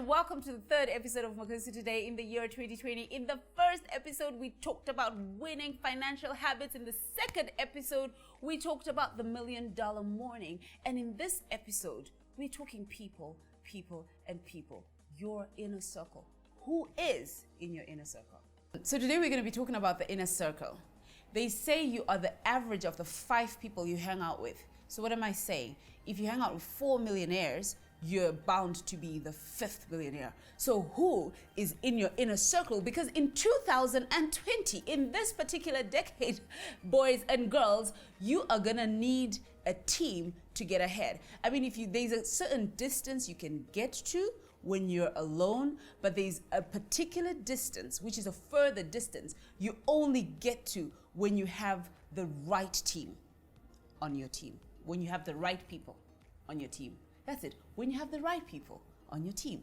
Welcome to the third episode of Makosi today in the year 2020. In the first episode, we talked about winning financial habits. In the second episode, we talked about the $1 million morning. And in this episode, we're talking people. Your inner circle. Who is in your inner circle? So today we're going to be talking about the inner circle. They say you are the average of the 5 people you hang out with. So what am I saying? If you hang out with 4 millionaires, you're bound to be the 5th billionaire. So who is in your inner circle? Because in 2020, in this particular decade, boys and girls, you are gonna need a team to get ahead. I mean, there's a certain distance you can get to when you're alone, but there's a particular distance, which is a further distance, you only get to when you have the right team on your team, when you have the right people on your team. That's it. When you have the right people on your team.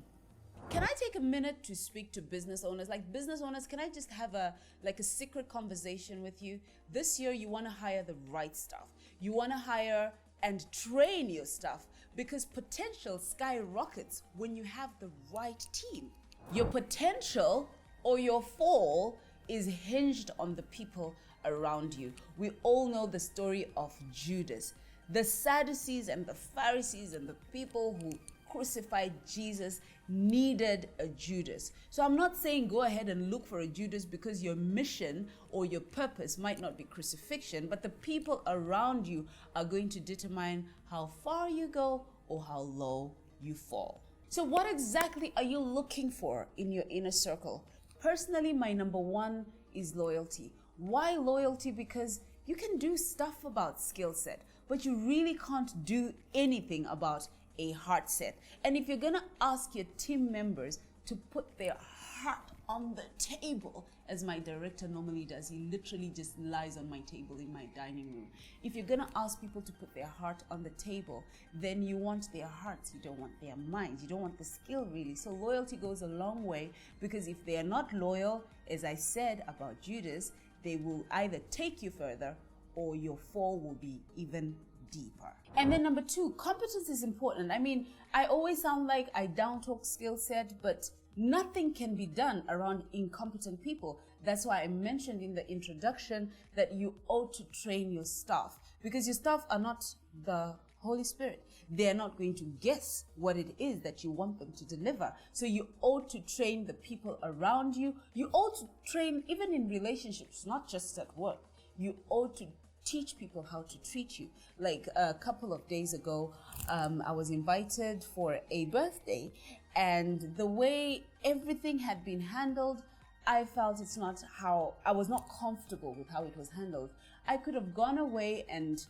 Can I take a minute to speak to business owners? Like business owners, can I just have a secret conversation with you? This year, you want to hire the right staff. You want to hire and train your staff because potential skyrockets when you have the right team. Your potential or your fall is hinged on the people around you. We all know the story of Judas. The Sadducees and the Pharisees and the people who crucified Jesus needed a Judas. So I'm not saying go ahead and look for a Judas because your mission or your purpose might not be crucifixion, but the people around you are going to determine how far you go or how low you fall. So what exactly are you looking for in your inner circle? Personally, my number one is loyalty. Why loyalty? Because you can do stuff about skill set, but you really can't do anything about a heart set. And if you're gonna ask your team members to put their heart on the table, as my director normally does, he literally just lies on my table in my dining room. If you're gonna ask people to put their heart on the table, then you want their hearts, you don't want their minds, you don't want the skill really. So loyalty goes a long way, because if they are not loyal, as I said about Judas, they will either take you further or your fall will be even deeper. And then number 2, competence is important. I mean, I always sound like I down talk skill set, but nothing can be done around incompetent people. That's why I mentioned in the introduction that you ought to train your staff, because your staff are not the Holy Spirit. They are not going to guess what it is that you want them to deliver. So you ought to train the people around you. You ought to train even in relationships, not just at work. You ought to teach people how to treat you. Like a couple of days ago, I was invited for a birthday, and the way everything had been handled, I felt I was not comfortable with how it was handled. I could have gone away and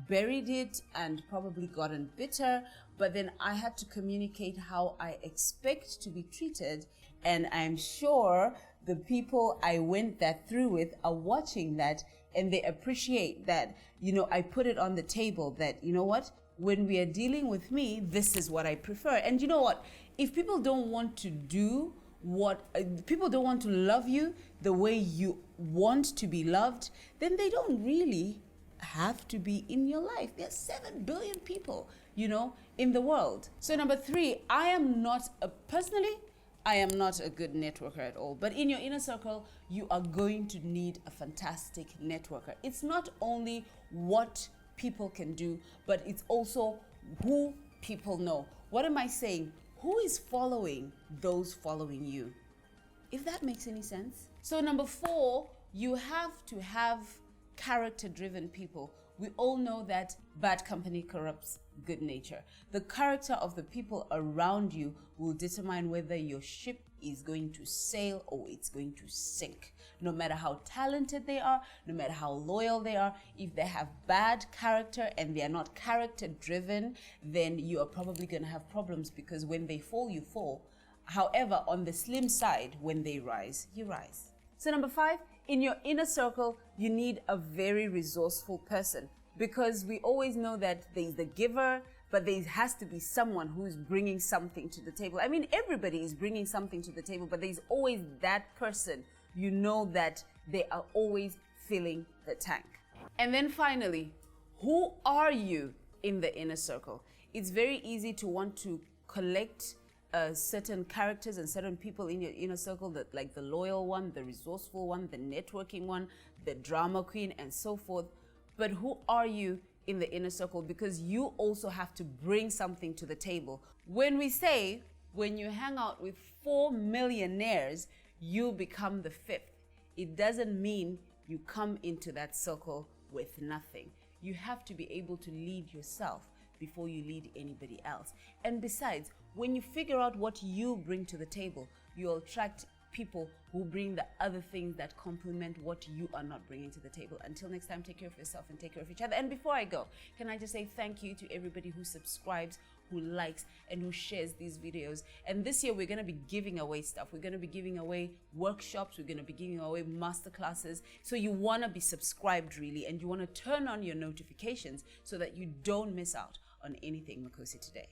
buried it and probably gotten bitter, but then I had to communicate how I expect to be treated. And I'm sure the people I went that through with are watching that, and they appreciate that, I put it on the table that, when we are dealing with me, this is what I prefer. And you know what? If people don't want to do people don't want to love you the way you want to be loved, then they don't really have to be in your life. There's 7 billion people, in the world. So number 3, I am not a good networker at all. But in your inner circle, you are going to need a fantastic networker. It's not only what people can do, but it's also who people know. What am I saying? Who is following those following you? If that makes any sense. So number 4, you have to have character-driven people. We all know that bad company corrupts good nature. The character of the people around you will determine whether your ship is going to sail or it's going to sink. No matter how talented they are, no matter how loyal they are, if they have bad character and they are not character-driven, then you are probably going to have problems, because when they fall, you fall. However, on the slim side, when they rise, you rise. So number 5, in your inner circle, you need a very resourceful person, because we always know that there's the giver, but there has to be someone who's bringing something to the table. I mean, everybody is bringing something to the table, but there's always that person, that they are always filling the tank. And then finally, who are you in the inner circle. It's very easy to want to collect certain characters and certain people in your inner circle, that like the loyal one, the resourceful one, the networking one, the drama queen, and so forth. But who are you in the inner circle? Because you also have to bring something to the table. When we say, when you hang out with 4 millionaires, you become the 5th, it doesn't mean you come into that circle with nothing. You have to be able to lead yourself before you lead anybody else. And besides, when you figure out what you bring to the table, you'll attract people who bring the other things that complement what you are not bringing to the table. Until next time, take care of yourself and take care of each other. And before I go, can I just say thank you to everybody who subscribes, who likes, and who shares these videos. And this year, we're going to be giving away stuff. We're going to be giving away workshops. We're going to be giving away masterclasses. So you want to be subscribed, really, and you want to turn on your notifications so that you don't miss out on anything Makosi today.